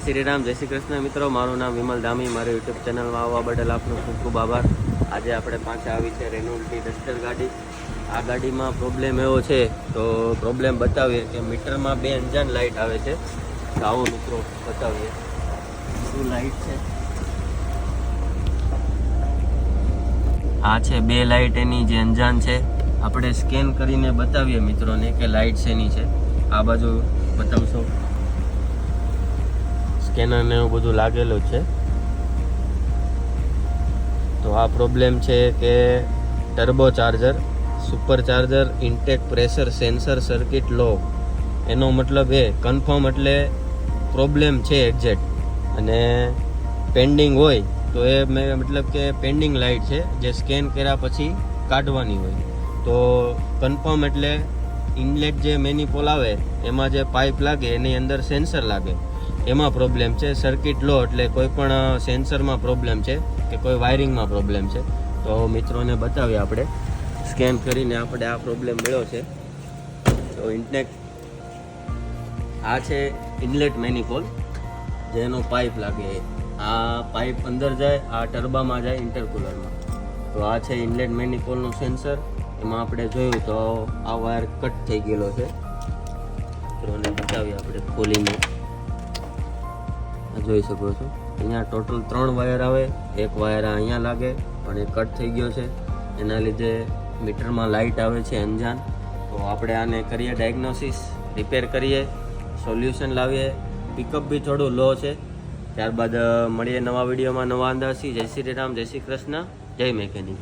શ્રી રામ, જય શ્રી કૃષ્ણ મિત્રો. મારું નામ વિમલ ધામી. મારી યુટ્યુબ ચેનલમાં આવવા બદલ આપનો ખૂબ ખૂબ આભાર. આજે આપણે પાછા આવી છે રેનોલ્ટની ડસ્ટર ગાડી. આ ગાડીમાં પ્રોબ્લેમ એવો છે, તો પ્રોબ્લેમ બતાવીએ કે મીટરમાં 2 અંજાન લાઇટ આવે છે. તો આવો મિત્રો બતાવીએ શું લાઇટ છે. આ છે 2 લાઇટ, એની જે અંજાન છે. આપણે સ્કેન કરીને બતાવીએ મિત્રોને કે લાઇટ શેની છે. આ બાજુ બતાવશો, સ્કેનર ને એવું બધું લાગેલું છે. તો આ પ્રોબ્લેમ છે કે turbo charger, super charger intake pressure sensor circuit low. એનો મતલબ એ કન્ફર્મ એટલે પ્રોબ્લેમ છે એક્ઝેક્ટ, અને પેન્ડિંગ હોય તો એ મતલબ કે પેન્ડિંગ લાઇટ છે જે સ્કેન કર્યા પછી કાઢવાની હોય. તો કન્ફર્મ એટલે ઇનલેટ જે મેનિપોલ આવે એમાં જે પાઇપ લાગે એની અંદર સેન્સર લાગે, એમાં પ્રોબ્લેમ છે. સર્કિટ લો એટલે કોઈ પણ સેન્સરમાં પ્રોબ્લેમ છે કે કોઈ વાયરિંગમાં પ્રોબ્લેમ છે. તો મિત્રોને બતાવીએ આપણે સ્કેન કરીને આપણે આ પ્રોબ્લેમ મળ્યો છે. તો ઇન્ટેક આ છે ઇનલેટ મેનિપોલ, જેનો પાઇપ લાગે. આ પાઇપ અંદર જાય, આ ટર્બામાં જાય ઇન્ટરકુલરમાં. તો આ છે ઇનલેટ મેનિપોલનું સેન્સર. એમાં આપણે જોયું તો આ વાયર કટ થઈ ગયેલો છે. મિત્રોને બતાવીએ આપણે ખોલીને. જોઈ શકો છો અહીંયા ટોટલ 3 વાયર આવે. એક વાયર અહીંયા લાગે પણ એ કટ થઈ ગયો છે, એના લીધે મીટરમાં લાઇટ આવે છે અંજાન. તો આપણે આને કરીએ ડાયગ્નોસિસ, રિપેર કરીએ, સોલ્યુશન લાવીએ. પિકઅપ બી થોડું લો છે. ત્યારબાદ મળીએ નવા વિડીયોમાં નવા અંદાજથી. જય શ્રી રામ, જય શ્રી કૃષ્ણ, જય મેકેનિક.